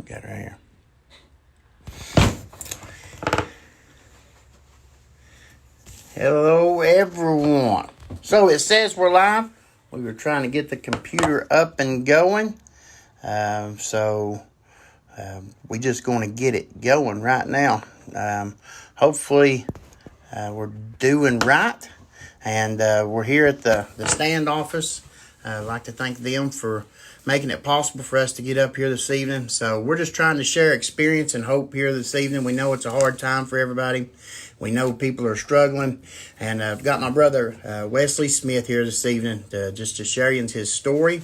got right here. Hello, everyone. So it says we're live. We were trying to get the computer up and going. We just going to get it going right now. Hopefully, we're doing right. And we're here at the stand office. I'd like to thank them for making it possible for us to get up here this evening. So we're just trying to share experience and hope here this evening. We know it's a hard time for everybody. We know people are struggling. And I've got my brother, Wesley Smith, here this evening to share his story.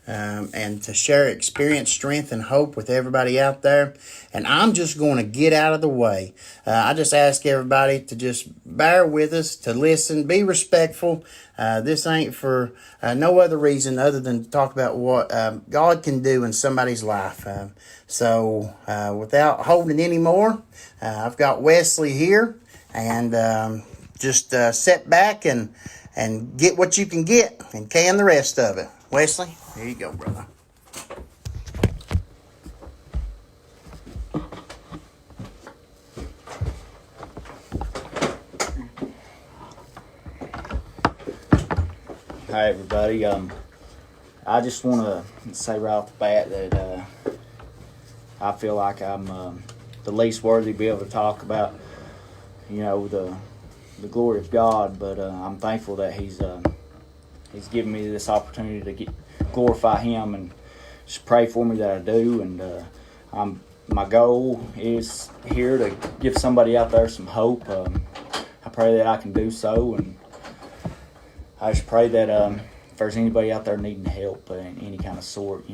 And to share experience, strength, and hope with everybody out there. And I'm just going to get out of the way. I just ask everybody to just bear with us, to listen, be respectful. This ain't for no other reason other than to talk about what God can do in somebody's life. Without holding any more, I've got Wesley here. And just sit back and get what you can get and can the rest of it. Wesley, here you go, brother. Hi, everybody. I just want to say right off the bat that I feel like I'm the least worthy to be able to talk about, the glory of God. But I'm thankful that He's given me this opportunity to glorify Him, and just pray for me that I do. And my goal is here to give somebody out there some hope. I pray that I can do so, and I just pray that if there's anybody out there needing help in any kind of sort,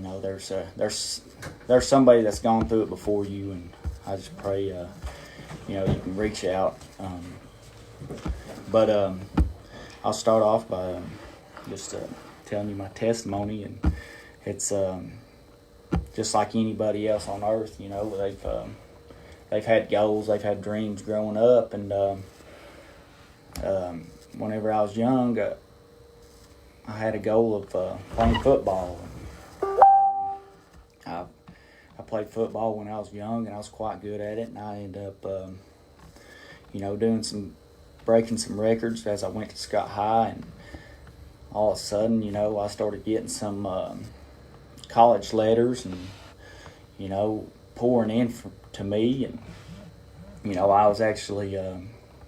there's somebody that's gone through it before you, and I just pray you can reach out. But I'll start off by just telling you my testimony, and it's just like anybody else on earth. They've had goals, they've had dreams growing up, and whenever I was young, I had a goal of playing football. I played football when I was young, and I was quite good at it, and I ended up breaking some records as I went to Scott High, and all of a sudden, I started getting some college letters and, pouring in to me. And, I was actually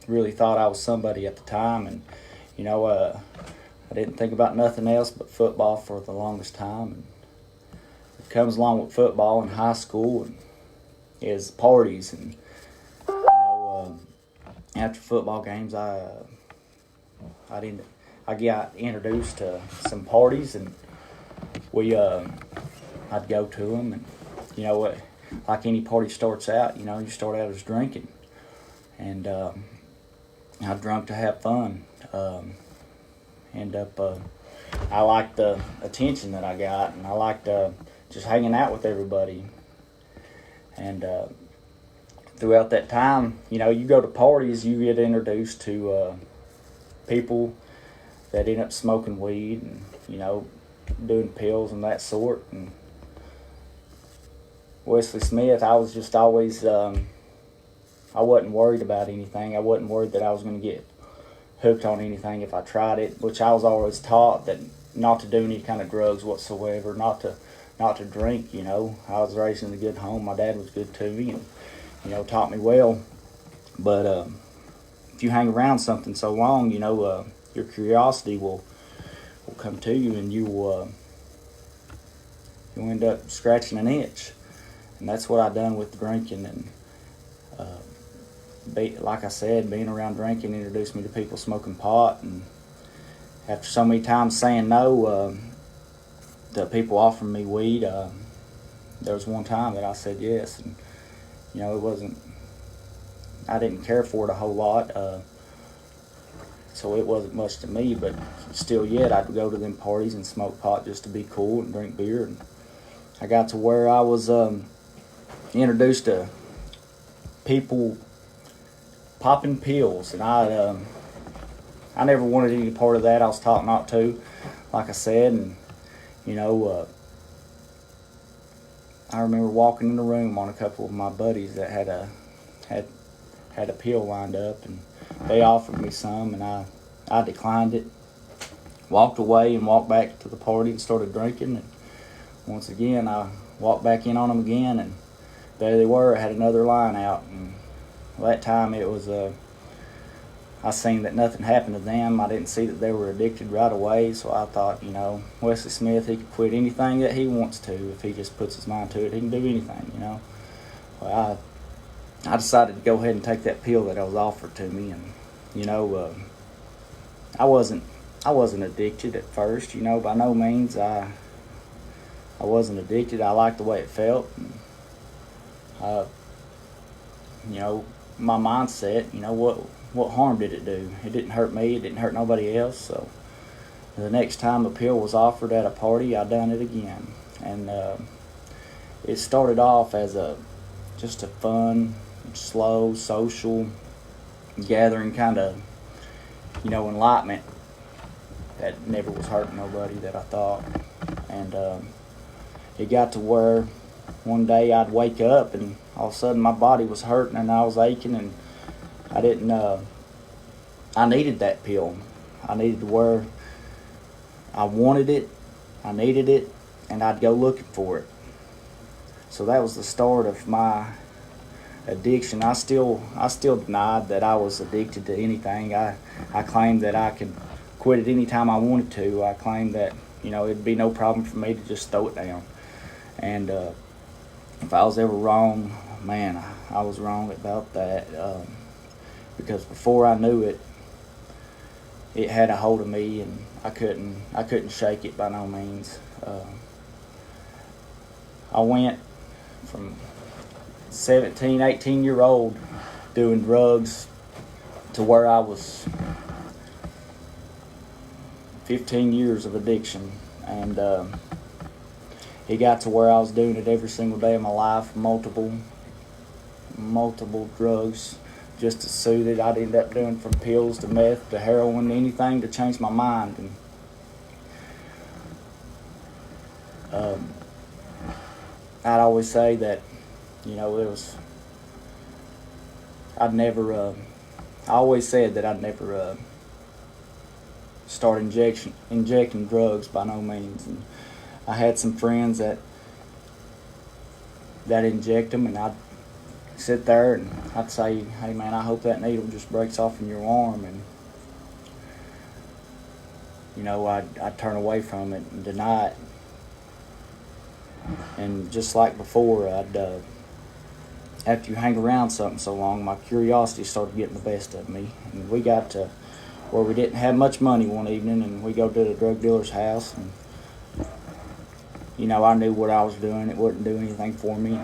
really thought I was somebody at the time. And, I didn't think about nothing else but football for the longest time. And it comes along with football in high school and is parties. And, after football games, I got introduced to some parties, and I'd go to them, and like any party starts out, you start out as drinking, and I drunk to have fun. I liked the attention that I got, and I liked just hanging out with everybody, and throughout that time, you go to parties, you get introduced to people that end up smoking weed and, doing pills and that sort. And Wesley Smith, I was just always, I wasn't worried about anything. I wasn't worried that I was going to get hooked on anything if I tried it, which I was always taught that not to do any kind of drugs whatsoever, not to drink, I was raised in a good home. My dad was good to me and, taught me well. But if you hang around something so long, your curiosity will come to you, and you'll end up scratching an itch. And that's what I done with drinking. And like I said, being around drinking introduced me to people smoking pot. And after so many times saying no to people offering me weed, there was one time that I said yes. And I didn't care for it a whole lot. So it wasn't much to me, but still yet I'd go to them parties and smoke pot just to be cool and drink beer. And I got to where I was introduced to people popping pills, and I never wanted any part of that. I was taught not to, like I said, and I remember walking in the room on a couple of my buddies that had a pill lined up, and they offered me some, and I declined it. Walked away and walked back to the party and started drinking. And once again, I walked back in on them again, and there they were. I had another line out, and that time it was I seen that nothing happened to them. I didn't see that they were addicted right away, so I thought, Wesley Smith, he could quit anything that he wants to if he just puts his mind to it. He can do anything, Well, I decided to go ahead and take that pill that was offered to me, and I wasn't addicted at first, by no means. I wasn't addicted. I liked the way it felt. And, my mindset, what harm did it do? It didn't hurt me. It didn't hurt nobody else. So the next time a pill was offered at a party, I done it again. And it started off as just a fun, slow, social gathering kind of, enlightenment that never was hurting nobody that I thought. And it got to where one day I'd wake up and all of a sudden my body was hurting and I was aching, and I didn't, I needed that pill. I needed to where I wanted it, I needed it, and I'd go looking for it. So that was the start of my addiction. I still denied that I was addicted to anything. I claimed that I could quit it any time I wanted to. I claimed that, it'd be no problem for me to just throw it down. And if I was ever wrong, man, I was wrong about that. Because before I knew it, it had a hold of me, and I couldn't shake it by no means. I went from 17, 18-year-old doing drugs to where I was 15 years of addiction, and it got to where I was doing it every single day of my life, multiple drugs just to soothe it. I'd end up doing from pills to meth to heroin, anything to change my mind. And I'd always say that, I always said that I'd never start injecting drugs by no means. And I had some friends that inject them, and I'd sit there and I'd say, hey man, I hope that needle just breaks off in your arm. And I'd turn away from it and deny it. And just like before, after you hang around something so long, my curiosity started getting the best of me. And we got to where we didn't have much money one evening, and we go to the drug dealer's house, and I knew what I was doing. It wouldn't do anything for me.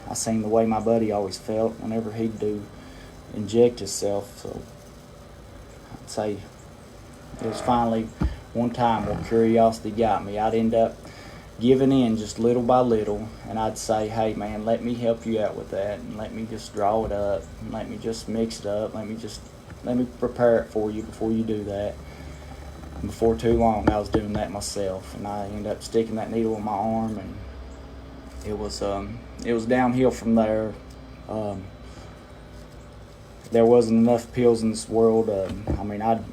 I seen the way my buddy always felt whenever he'd inject himself. So I'd say it was finally one time where curiosity got me. I'd end up giving in just little by little, and I'd say, hey man, let me help you out with that, and let me just draw it up, and let me just mix it up, let me prepare it for you before you do that. And before too long, I was doing that myself, and I ended up sticking that needle in my arm, and it was downhill from there. There wasn't enough pills in this world. I'd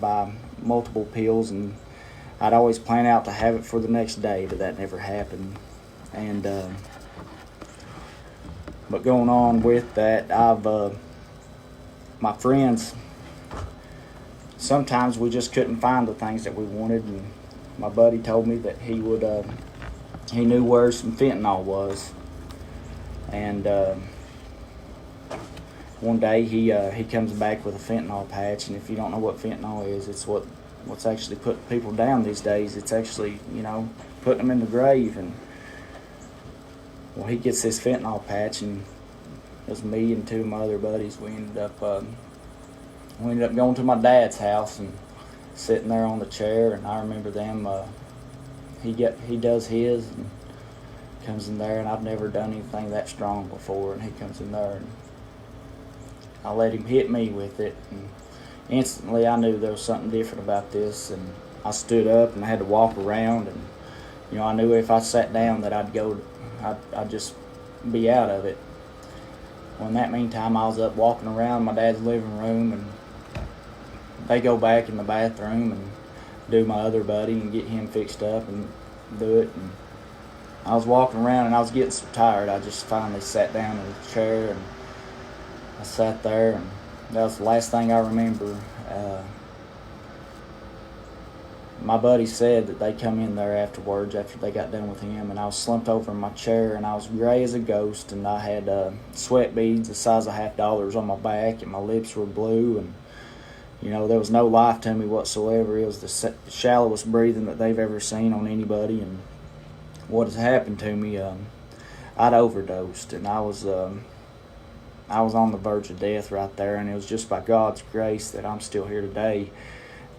buy multiple pills, and I'd always plan out to have it for the next day, but that never happened. And but going on with that, my friends, sometimes we just couldn't find the things that we wanted, and my buddy told me that he knew where some fentanyl was. And one day he comes back with a fentanyl patch, and if you don't know what fentanyl is, it's what's actually putting people down these days. It's actually, putting them in the grave. And well, he gets this fentanyl patch, and it was me and two of my other buddies. We ended up going to my dad's house and sitting there on the chair, and I remember them. He does his and comes in there, and I've never done anything that strong before, and he comes in there, and I let him hit me with it, and instantly I knew there was something different about this, and I stood up and I had to walk around, and I knew if I sat down that I'd just be out of it. Well, in that meantime, I was up walking around my dad's living room, and they go back in the bathroom and do my other buddy and get him fixed up and do it. And I was walking around and I was getting so tired, I just finally sat down in a chair and I sat there, and that was the last thing I remember. My buddy said that they come in there afterwards after they got done with him, and I was slumped over in my chair and I was gray as a ghost, and I had sweat beads the size of $50 on my back, and my lips were blue, and there was no life to me whatsoever. It was the shallowest breathing that they've ever seen on anybody. And what has happened to me, I'd overdosed, and I was on the verge of death right there, and it was just by God's grace that I'm still here today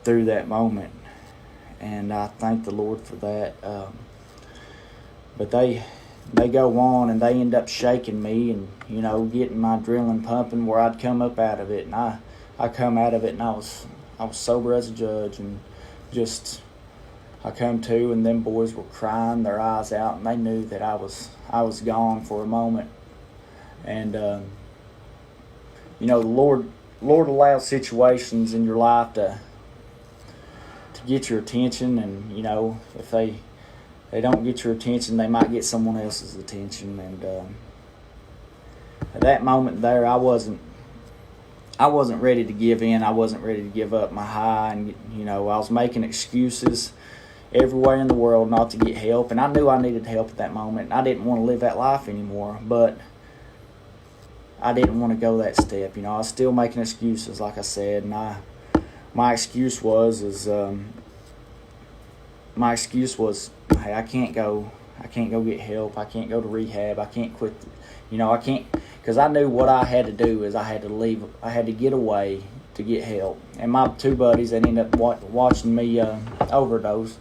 through that moment. And I thank the Lord for that. But they go on and they end up shaking me and, getting my adrenaline pumping where I'd come up out of it. And I come out of it and I was sober as a judge, and just I come to, and them boys were crying their eyes out, and they knew that I was gone for a moment. And the Lord allows situations in your life to get your attention, and if they don't get your attention, they might get someone else's attention. And at that moment there, I wasn't ready to give in. I wasn't ready to give up my high, and I was making excuses everywhere in the world not to get help, and I knew I needed help at that moment. I didn't want to live that life anymore, but I didn't want to go that step. I was still making excuses, like I said, and my excuse was, hey, I can't go get help. I can't go to rehab. I can't quit. I can't, because I knew what I had to do is I had to leave. I had to get away to get help. And my two buddies that ended up watching me overdose,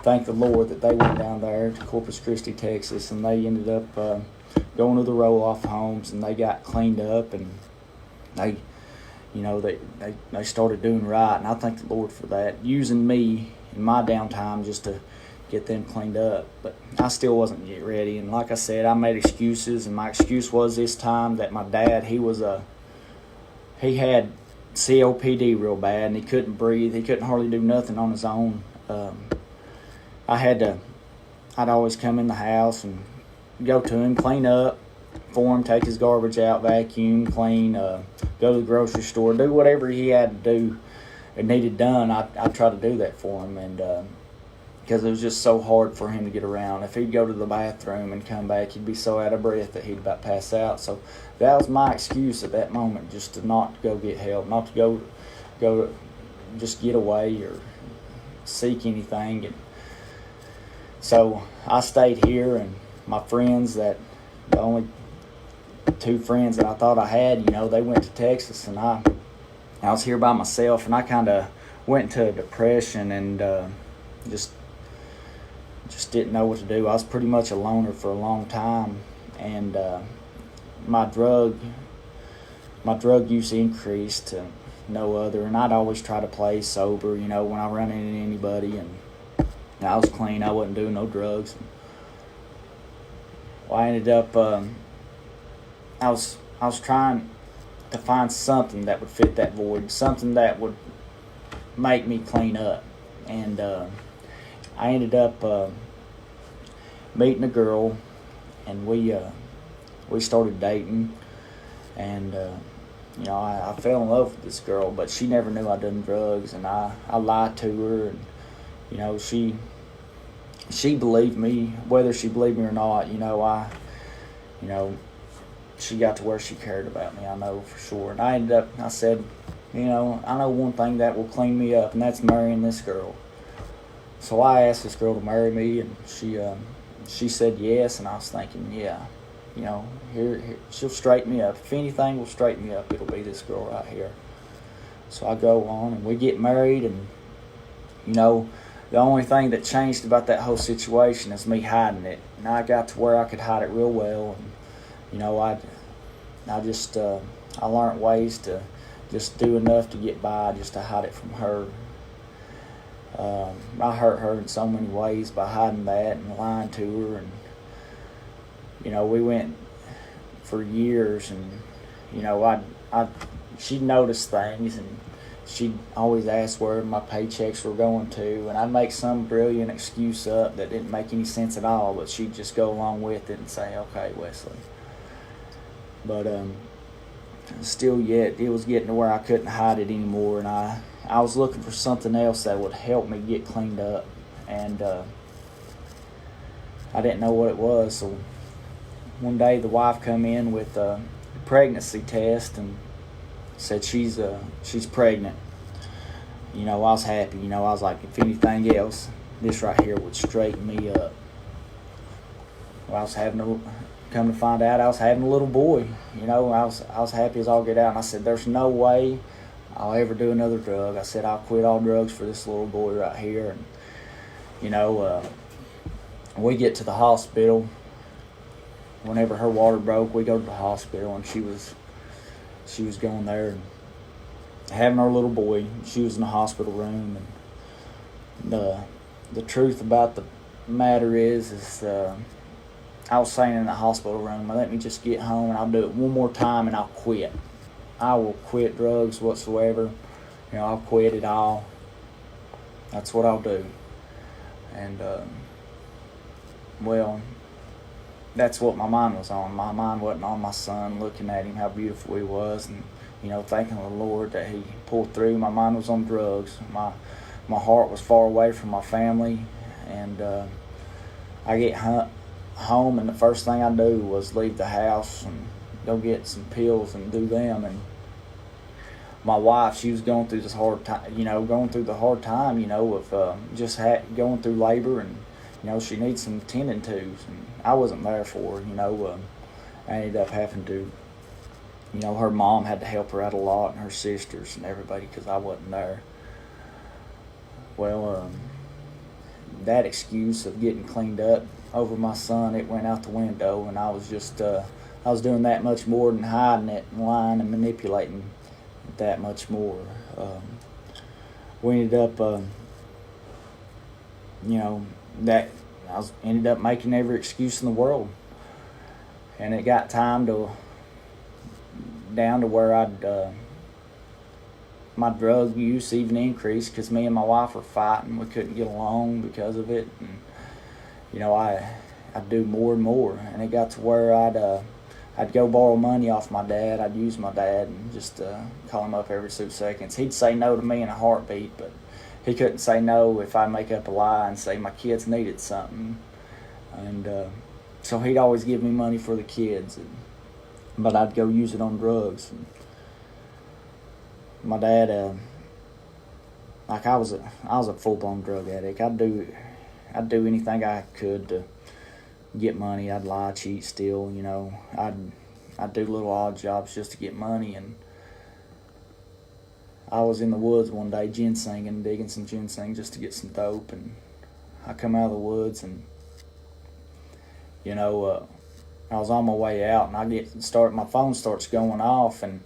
thank the Lord that they went down there to Corpus Christi, Texas, and they ended up going to the roll-off homes, and they got cleaned up, and they started doing right. And I thank the Lord for that, using me in my downtime just to get them cleaned up. But I still wasn't yet ready, and like I said, I made excuses, and my excuse was this time that my dad, he had COPD real bad, and he couldn't breathe. He couldn't hardly do nothing on his own. I'd always come in the house and go to him, clean up for him, take his garbage out, vacuum, clean, go to the grocery store, do whatever he had to do and needed done. I'd try to do that for him, and because it was just so hard for him to get around. If he'd go to the bathroom and come back, he'd be so out of breath that he'd about pass out. So that was my excuse at that moment, just to not go get help, not to go just get away or seek anything. And so I stayed here, and my friends, the only two friends that I thought I had, they went to Texas, and I was here by myself, and I kind of went into a depression and just didn't know what to do. I was pretty much a loner for a long time, and my drug use increased to no other, and I'd always try to play sober, when I run into anybody, and I was clean. I wasn't doing no drugs. Well, I ended up, I was trying to find something that would fit that void, something that would make me clean up, and I ended up meeting a girl, and we started dating, and I fell in love with this girl, but she never knew I'd done drugs, and I lied to her, and she believed me, whether she believed me or not. She got to where she cared about me, I know for sure. And I said, I know one thing that will clean me up, and that's marrying this girl. So I asked this girl to marry me, and she said yes, and I was thinking, yeah, here she'll straighten me up. If anything will straighten me up, it'll be this girl right here. So I go on, and we get married, and the only thing that changed about that whole situation is me hiding it. And I got to where I could hide it real well, and I learned ways to just do enough to get by, just to hide it from her. I hurt her in so many ways by hiding that and lying to her. And, we went for years, and, she'd notice things, and she'd always ask where my paychecks were going to, and I'd make some brilliant excuse up that didn't make any sense at all, but she'd just go along with it and say, okay, Wesley. But still yet, it was getting to where I couldn't hide it anymore, and I was looking for something else that would help me get cleaned up, and I didn't know what it was. So one day the wife come in with a pregnancy test and said she's pregnant. I was happy. I was like, if anything else, this right here would straighten me up. Well, come to find out, I was having a little boy. I was happy as all get out, and I said, there's no way I'll ever do another drug. I said, I'll quit all drugs for this little boy right here. And we get to the hospital. Whenever her water broke, we go to the hospital, and she was going there and having our little boy. She was in the hospital room, and the truth about the matter is I was saying in the hospital room, let me just get home and I'll do it one more time and I'll quit. I will quit drugs whatsoever. I'll quit it all. That's what I'll do. And that's what my mind was on. My mind wasn't on my son, looking at him, how beautiful he was, and thanking the Lord that he pulled through. My mind was on drugs. My heart was far away from my family, and I get home, and the first thing I do was leave the house and go get some pills and do them. And my wife, she was going through this hard time, going through the hard time, of just going through labor, and she needs some tending to, and I wasn't there for her. I ended up having to, her mom had to help her out a lot, and her sisters and everybody, because I wasn't there. Well, that excuse of getting cleaned up over my son, it went out the window, and I was just, I was doing that much more than hiding it and lying and manipulating that much more. We ended up, ended up making every excuse in the world, and it got down to where my drug use even increased, because me and my wife were fighting. We couldn't get along because of it, and I'd do more and more, and it got to where I'd go borrow money off my dad. I'd use my dad and just call him up every 2 seconds. He'd say no to me in a heartbeat, but he couldn't say no if I make up a lie and say my kids needed something. And so he'd always give me money for the kids, but I'd go use it on drugs. And my dad, I was a full-blown drug addict. I'd do anything I could to get money. I'd lie, cheat, steal. I'd do little odd jobs just to get money. And I was in the woods one day ginsenging, digging some ginseng just to get some dope, and I come out of the woods, and I was on my way out, and my phone starts going off, and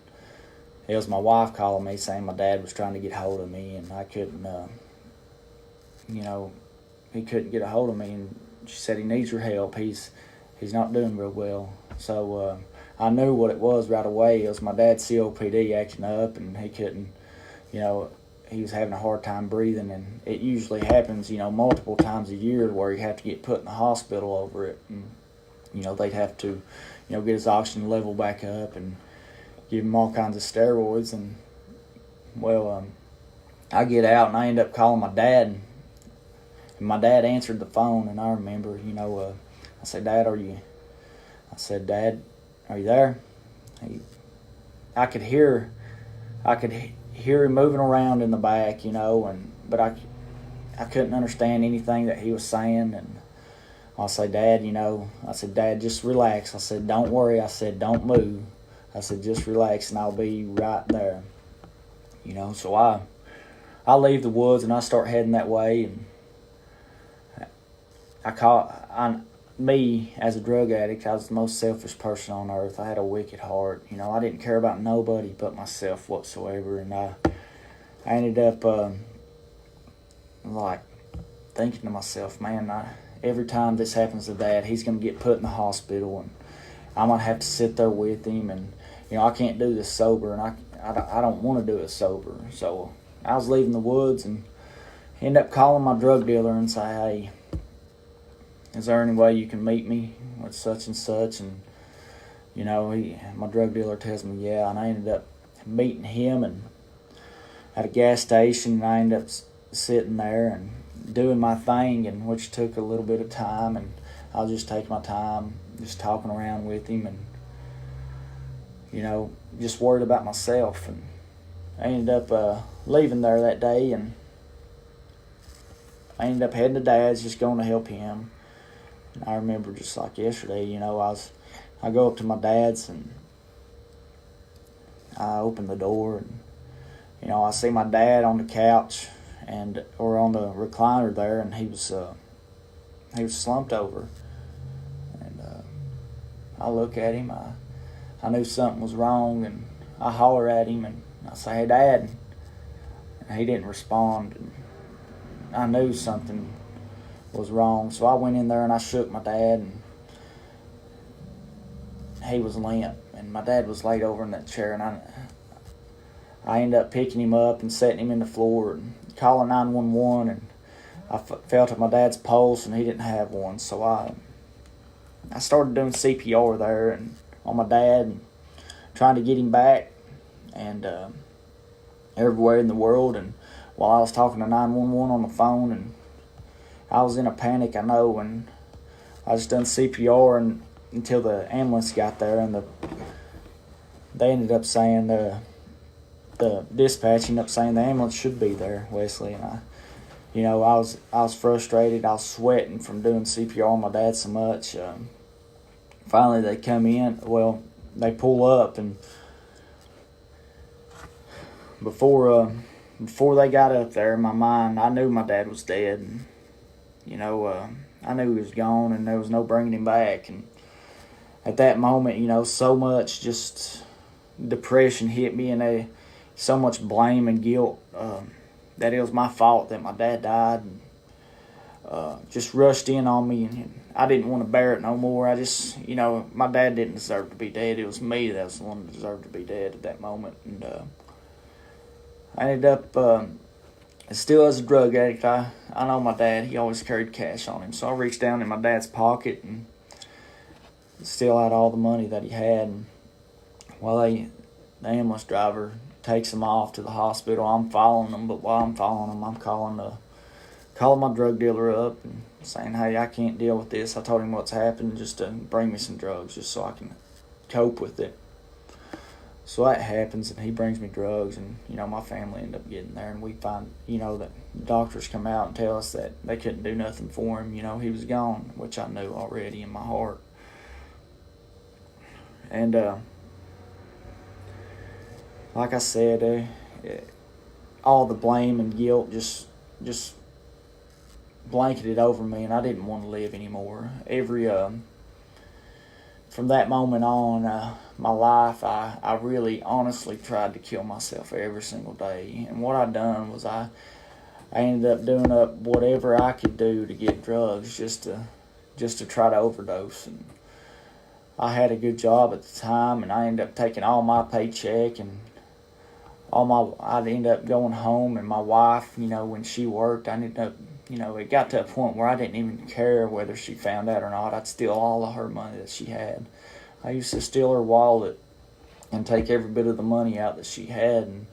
it was my wife calling me saying my dad was trying to get hold of me, and I couldn't, he couldn't get a hold of me, and she said he needs your help. He's not doing real well. So I knew what it was right away. It was my dad's COPD acting up, and he couldn't, he was having a hard time breathing, and it usually happens, multiple times a year where you have to get put in the hospital over it, and they'd have to, get his oxygen level back up and give him all kinds of steroids. And I get out and I end up calling my dad, and my dad answered the phone, and I remember, I said, Dad, are you there? I could hear him moving around in the back, but I couldn't understand anything that he was saying. And I said, Dad, just relax. I said, don't worry. I said, don't move. I said, just relax, and I'll be right there. So I leave the woods, and I start heading that way, and me, as a drug addict, I was the most selfish person on earth. I had a wicked heart. I didn't care about nobody but myself whatsoever. And I ended up like thinking to myself, man, every time this happens to Dad, he's going to get put in the hospital, and I'm going to have to sit there with him, and I can't do this sober, and I don't want to do it sober. So I was leaving the woods and ended up calling my drug dealer and say, hey, is there any way you can meet me with such and such? And my drug dealer tells me yeah, and I ended up meeting him and at a gas station, and I ended up sitting there and doing my thing, and which took a little bit of time, and I was just taking my time, just talking around with him, and just worried about myself. And I ended up leaving there that day, and I ended up heading to Dad's, just going to help him. And I remember just like yesterday, I go up to my dad's, and I open the door, and I see my dad on the couch or on the recliner there, and he was slumped over. And I look at him. I knew something was wrong, and I holler at him, and I say, "Hey, Dad," and he didn't respond. And I knew something was wrong, so I went in there and I shook my dad, and he was limp, and my dad was laid over in that chair, and I ended up picking him up and setting him in the floor and calling 911, and I felt at my dad's pulse, and he didn't have one, so I started doing CPR there and on my dad, and trying to get him back, and everywhere in the world. And while I was talking to 911 on the phone, and I was in a panic, I know, and I just done CPR and until the ambulance got there, and they ended up saying the dispatch ended up saying the ambulance should be there, Wesley. And I was frustrated. I was sweating from doing CPR on my dad so much. Finally, they come in. Well, they pull up, and before they got up there, in my mind, I knew my dad was dead. And, I knew he was gone, and there was no bringing him back. And at that moment, so much just depression hit me, and so much blame and guilt that it was my fault that my dad died, and just rushed in on me, and I didn't want to bear it no more. I just, my dad didn't deserve to be dead. It was me that was the one that deserved to be dead at that moment. And I ended up still as a drug addict. I know my dad, he always carried cash on him, so I reached down in my dad's pocket and still had all the money that he had. And while the ambulance driver takes him off to the hospital, I'm following them, but while I'm following them, I'm calling my drug dealer up and saying, hey, I can't deal with this. I told him what's happened, just to bring me some drugs just so I can cope with it. So that happens, and he brings me drugs, and my family end up getting there, and we find that doctors come out and tell us that they couldn't do nothing for him. He was gone, which I knew already in my heart. And like I said, all the blame and guilt just blanketed over me, and I didn't want to live anymore. From that moment on, my life, I really honestly tried to kill myself every single day. And what I done was I ended up doing up whatever I could do to get drugs just to try to overdose. And I had a good job at the time, and I ended up taking all my paycheck and I'd end up going home, and my wife, when she worked, I ended up, it got to a point where I didn't even care whether she found out or not. I'd steal all of her money that she had. I used to steal her wallet and take every bit of the money out that she had, and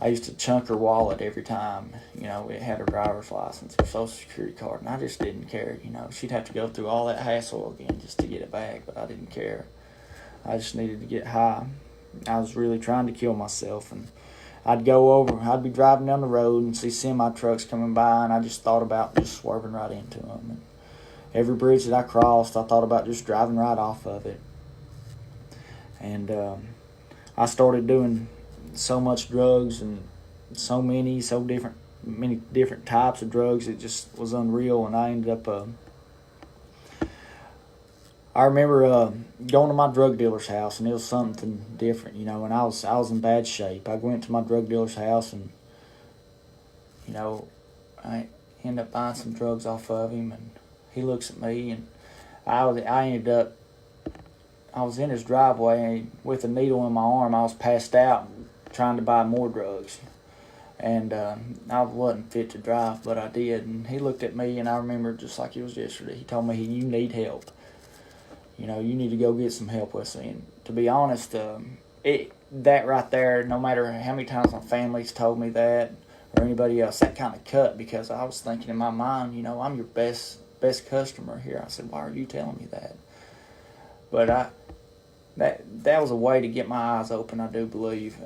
I used to chunk her wallet every time. It had her driver's license, her social security card, and I just didn't care. She'd have to go through all that hassle again just to get it back, but I didn't care. I just needed to get high. I was really trying to kill myself, and I'd be driving down the road and see semi-trucks coming by, and I just thought about just swerving right into them. And every bridge that I crossed, I thought about just driving right off of it. And I started doing so much drugs, and many different types of drugs. It just was unreal, and I ended up I remember going to my drug dealer's house, and it was something different, and I was in bad shape. I went to my drug dealer's house, and end up buying some drugs off of him, and he looks at me, and I ended up, I was in his driveway with a needle in my arm. I was passed out trying to buy more drugs. And I wasn't fit to drive, but I did. And he looked at me, and I remember just like it was yesterday. He told me, you need help. You need to go get some help, Wesley. And to be honest, that right there, no matter how many times my family's told me that or anybody else, that kind of cut, because I was thinking in my mind, I'm your best customer here. I said, why are you telling me that? But that was a way to get my eyes open, I do believe.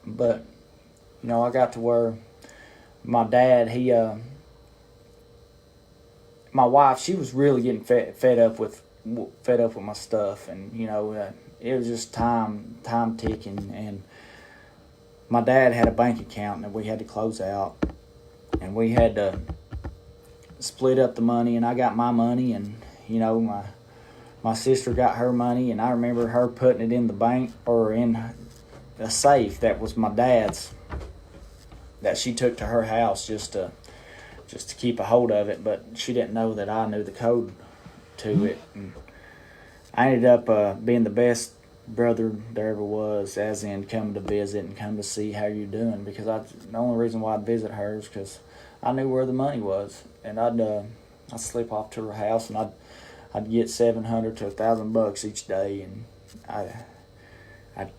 But I got to where my dad, my wife, she was really getting fed up with my stuff, and it was just time ticking. And my dad had a bank account that we had to close out, and we had to split up the money, and I got my money, and my sister got her money, and I remember her putting it in the bank or in a safe that was my dad's, that she took to her house just to keep a hold of it, but she didn't know that I knew the code to it. And I ended up being the best brother there ever was, as in coming to visit and come to see how you're doing, because the only reason why I'd visit her is because I knew where the money was, and I'd slip off to her house, and I'd get $700 to $1,000 each day, and I'd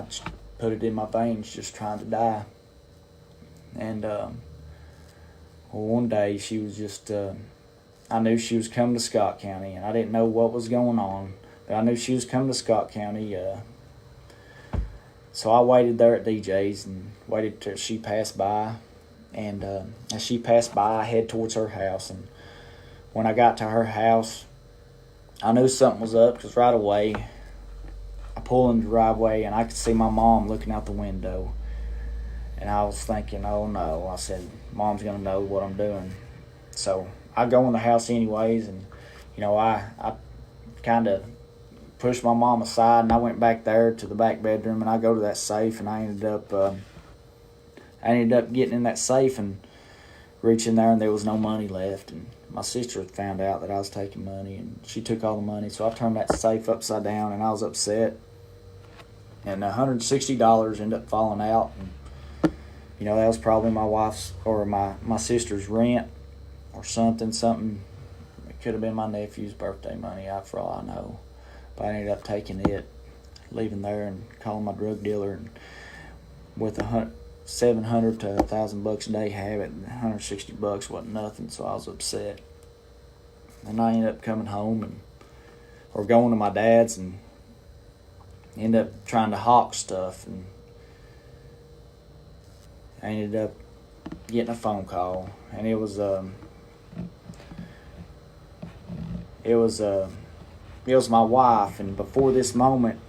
just put it in my veins, just trying to die. And one day she was just, I knew she was coming to Scott County, and I didn't know what was going on, but I knew she was coming to Scott County. So I waited there at DJ's and waited till she passed by. And as she passed by, I head towards her house. And when I got to her house, I knew something was up, because right away I pull in the driveway and I could see my mom looking out the window. And I was thinking, oh no. I said, Mom's going to know what I'm doing. So I go in the house anyways, and I kind of pushed my mom aside, and I went back there to the back bedroom, and I go to that safe, and I ended up getting in that safe and reaching there, and there was no money left. And my sister had found out that I was taking money, and she took all the money. So I turned that safe upside down, and I was upset. And $160 ended up falling out. And that was probably my wife's or my sister's rent or something. It could have been my nephew's birthday money, for all I know. But I ended up taking it, leaving there, and calling my drug dealer. And with $700 to $1,000 a day habit, and $160 wasn't nothing, so I was upset. And I ended up coming home or going to my dad's, and ended up trying to hawk stuff, and I ended up getting a phone call, and it was my wife. And before this moment,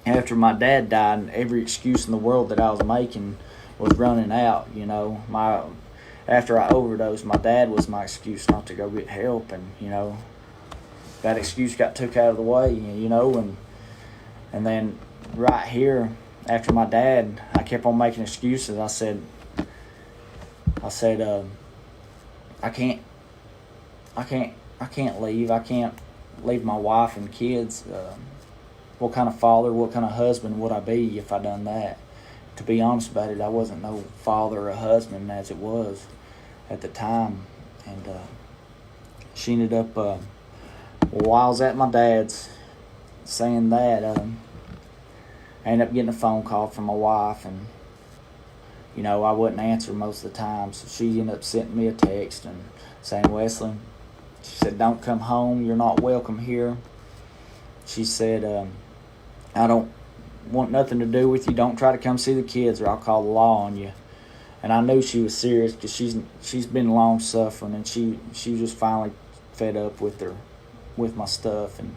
after my dad died, every excuse in the world that I was making was running out. After I overdosed, my dad was my excuse not to go get help, and that excuse got took out of the way. And then right here, after my dad, I kept on making excuses. I said, I can't leave. I can't leave my wife and kids. What kind of father, what kind of husband would I be if I done that? To be honest about it, I wasn't no father or husband as it was at the time. And she ended up, while I was at my dad's saying that, I ended up getting a phone call from my wife, and I wouldn't answer most of the time, so she ended up sending me a text and saying, Wesley, she said, don't come home, you're not welcome here. She said, I don't want nothing to do with you, don't try to come see the kids or I'll call the law on you. And I knew she was serious, because she's been long suffering, and she was just finally fed up with my stuff. And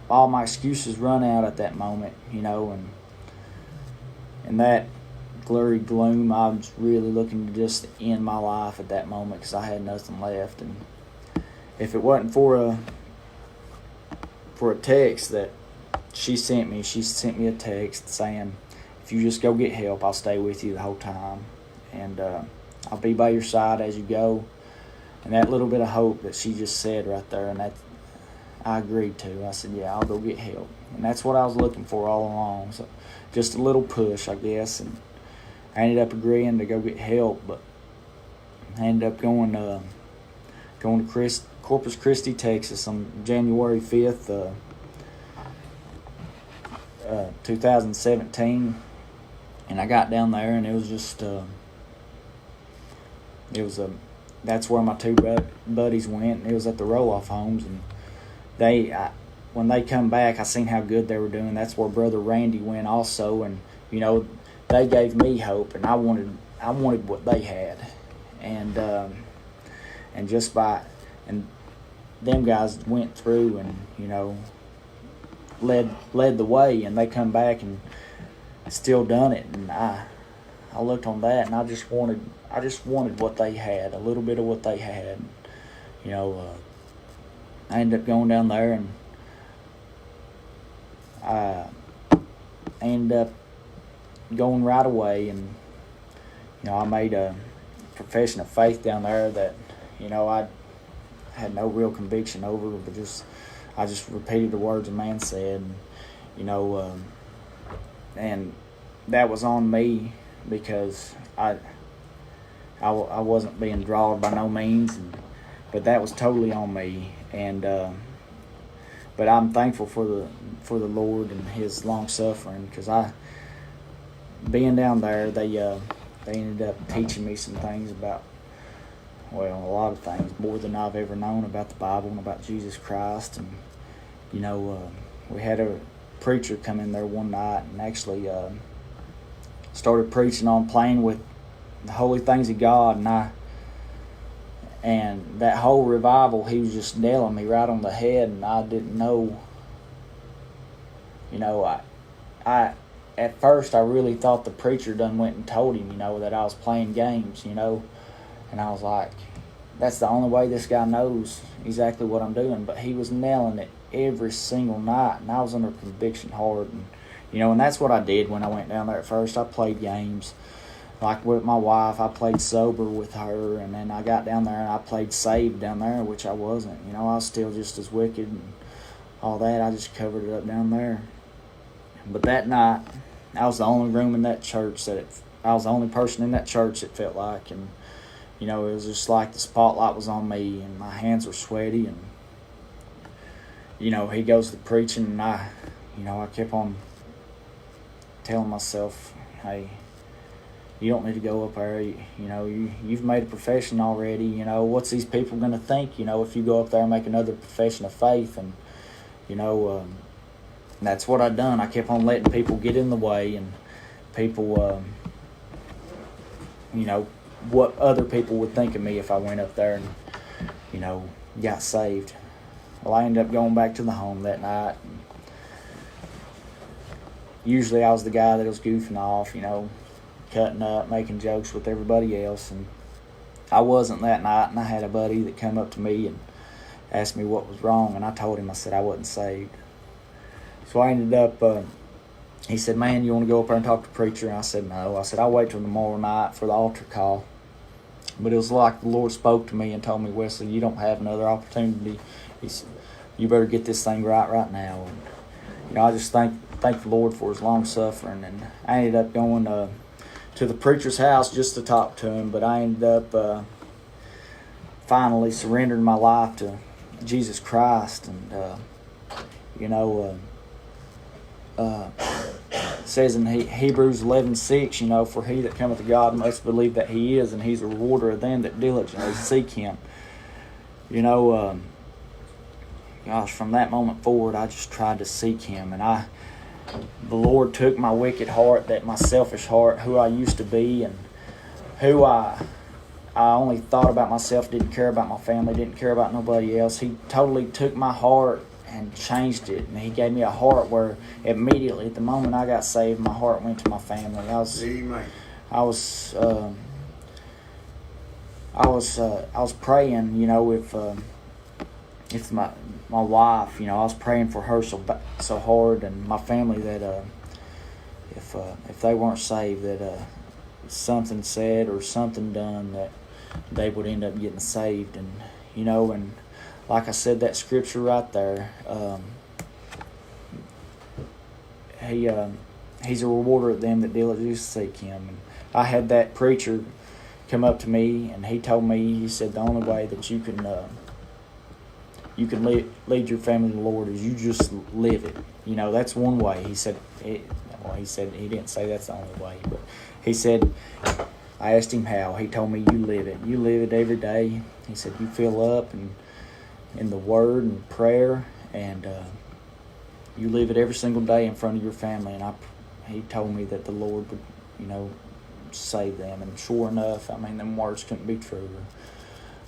all my excuses run out at that moment, and in that blurry gloom, I was really looking to just end my life at that moment, because I had nothing left. And if it wasn't for a text that she sent me a text saying, if you just go get help, I'll stay with you the whole time. and I'll be by your side as you go. And that little bit of hope that she just said right there, and that I agreed to. I said, yeah, I'll go get help. And that's what I was looking for all along. So just a little push, I guess. And I ended up agreeing to go get help, but I ended up going to Corpus Christi, Texas on January 5th, 2017. And I got down there, and it was just, that's where my two buddies went. And it was at the roll-off homes, and when they come back, I seen how good they were doing. That's where Brother Randy went also, and they gave me hope, and I wanted what they had, and them guys went through and led the way, and they come back and still done it, and I looked on that, and I just wanted what they had, a little bit of what they had, I ended up going down there, and I ended up going right away, and I made a profession of faith down there that I had no real conviction over, but I just repeated the words a man said, and that was on me because I wasn't being drawn by no means, but that was totally on me, and but I'm thankful for the Lord and His long suffering, because being down there, they ended up teaching me some things about, a lot of things, more than I've ever known about the Bible and about Jesus Christ. And we had a preacher come in there one night and actually started preaching on playing with the holy things of God, and that whole revival, he was just nailing me right on the head, and I didn't know. I at first I really thought the preacher done went and told him, that I was playing games, and I was like, that's the only way this guy knows exactly what I'm doing. But he was nailing it every single night, and I was under conviction hard, and that's what I did when I went down there at first. I played games. Like with my wife, I played sober with her, and then I got down there and I played saved down there, which I wasn't. I was still just as wicked and all that. I just covered it up down there. But that night, I was the only room in that church I was the only person in that church, it felt like, and it was just like the spotlight was on me, and my hands were sweaty, and he goes to preaching, and I kept on telling myself, hey, you don't need to go up there. You've made a profession already. What's these people going to think? If you go up there and make another profession of faith, and that's what I done. I kept on letting people get in the way, and people, what other people would think of me if I went up there and, got saved. Well, I ended up going back to the home that night. And usually I was the guy that was goofing off, cutting up, making jokes with everybody else, and I wasn't that night. And I had a buddy that came up to me and asked me what was wrong, and I told him, I said I wasn't saved. So I ended up, he said, man, you want to go up there and talk to the preacher? And I said, no. I said, I'll wait till tomorrow night for the altar call. But it was like the Lord spoke to me and told me, Wesley, you don't have another opportunity. He said, you better get this thing right now. And I just thank the Lord for His long suffering. And I ended up going to the preacher's house just to talk to him, but I ended up finally surrendering my life to Jesus Christ. And it says in Hebrews 11:6, for he that cometh to God must believe that He is, and He's a rewarder of them that diligently seek Him. Gosh, from that moment forward, I just tried to seek Him, and the Lord took my wicked heart, my selfish heart, who I used to be, and who I only thought about myself, didn't care about my family, didn't care about nobody else. He totally took my heart and changed it, and He gave me a heart where immediately, at the moment I got saved, my heart went to my family. I was praying, if my wife, I was praying for her so hard, and my family, that if they weren't saved, that something said or something done that they would end up getting saved. And and like I said, that scripture right there, he's a rewarder of them that diligently seek him. And I had that preacher come up to me, and he told me, he said, the only way that you can lead your family to the Lord is you just live it. That's one way. He said, he didn't say that's the only way, but he said, I asked him how. He told me, you live it. You live it every day. He said, you fill up in the Word and prayer, and you live it every single day in front of your family. And he told me that the Lord would, save them. And sure enough, them words couldn't be truer.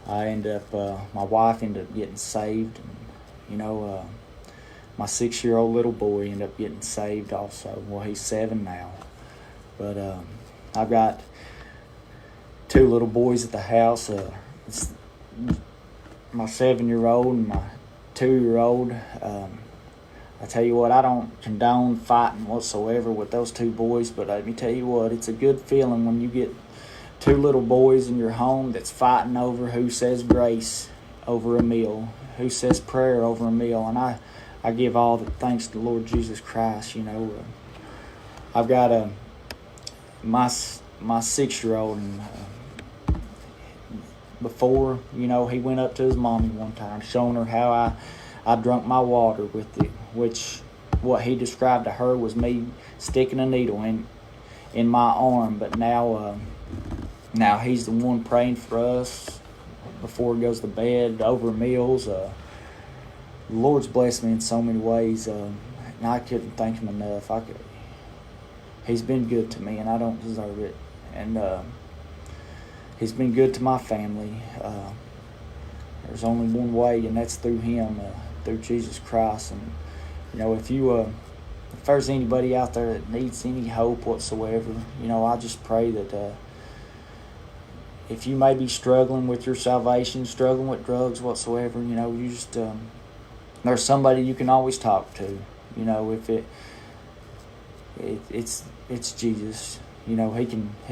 I ended up, my wife ended up getting saved. And, my 6-year-old little boy ended up getting saved also. Well, he's 7 now. But I've got 2 little boys at the house. It's my 7-year-old and my 2-year-old. I tell you what, I don't condone fighting whatsoever with those 2 boys, but let me tell you what, it's a good feeling when you get 2 little boys in your home that's fighting over who says grace over a meal, who says prayer over a meal. And I give all the thanks to the Lord Jesus Christ. I've got my 6-year-old, and before, he went up to his mommy one time, showing her how I drunk my water with it, which what he described to her was me sticking a needle in my arm. But now he's the one praying for us before he goes to bed over meals. The Lord's blessed me in so many ways, and I couldn't thank him enough. He's been good to me, and I don't deserve it. And he's been good to my family. There's only one way, and that's through him, through Jesus Christ. And if there's anybody out there that needs any hope whatsoever, I just pray that if you may be struggling with your salvation, struggling with drugs whatsoever, you just there's somebody you can always talk to. If it's Jesus. He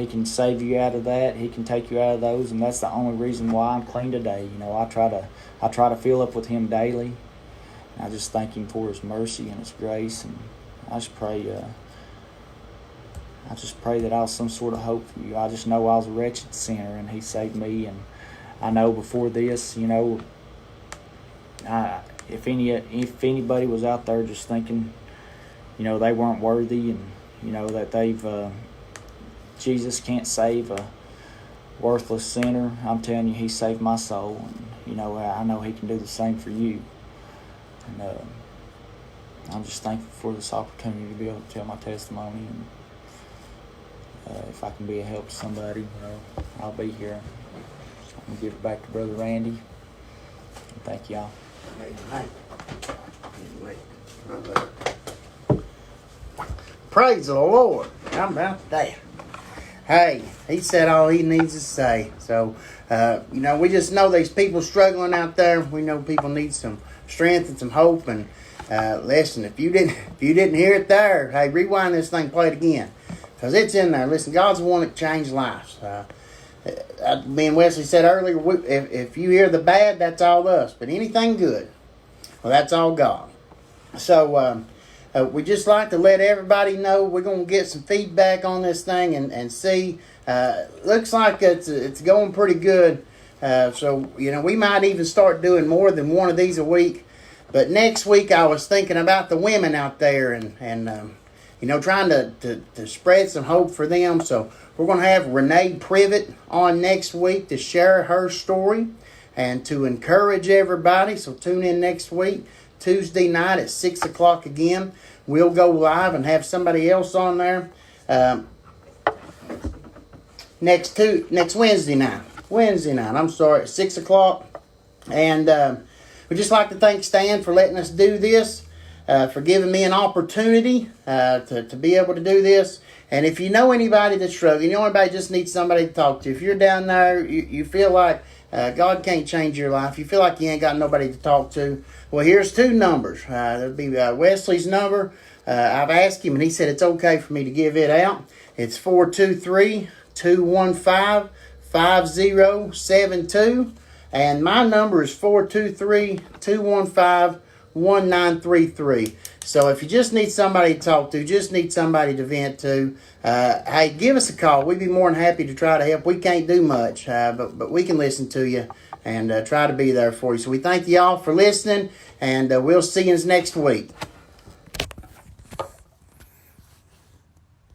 can save you out of that. He can take you out of those, and that's the only reason why I'm clean today. I try to fill up with him daily. I just thank him for his mercy and his grace, and I just pray that I was some sort of hope for you. I just know I was a wretched sinner, and he saved me. And I know before this, if anybody was out there just thinking, they weren't worthy, and that Jesus can't save a worthless sinner, I'm telling you, he saved my soul. And I know he can do the same for you. And I'm just thankful for this opportunity to be able to tell my testimony. And if I can be a help to somebody, I'll be here. I'm going to give it back to Brother Randy. And thank y'all. Praise the Lord. How about that? Hey, he said all he needs to say. So, we just know these people struggling out there. We know people need some strength and some hope. And listen, if you didn't hear it there, hey, rewind this thing, play it again, because it's in there. Listen, God's the one that changed lives. Me and Wesley said earlier, if you hear the bad, that's all us. But anything good, well, that's all God. So we just like to let everybody know we're going to get some feedback on this thing and see. Looks like it's going pretty good. So, we might even start doing more than one of these a week. But next week I was thinking about the women out there and trying to spread some hope for them. So we're going to have Renee Privet on next week to share her story and to encourage everybody. So tune in next week, Tuesday night at 6 o'clock again. We'll go live and have somebody else on there next Wednesday night. At 6 o'clock. And we'd just like to thank Stan for letting us do this, for giving me an opportunity to be able to do this. And if you know anybody that's struggling, anybody just needs somebody to talk to. If you're down there, you feel like God can't change your life, you feel like you ain't got nobody to talk to, well, here's 2 numbers. There'll be Wesley's number. I've asked him, and he said it's okay for me to give it out. It's 423 215-5072. And my number is 423-215-1933. So if you just need somebody to talk to, just need somebody to vent to, hey, give us a call. We'd be more than happy to try to help. We can't do much, but we can listen to you and try to be there for you. So we thank you all for listening, and we'll see you next week.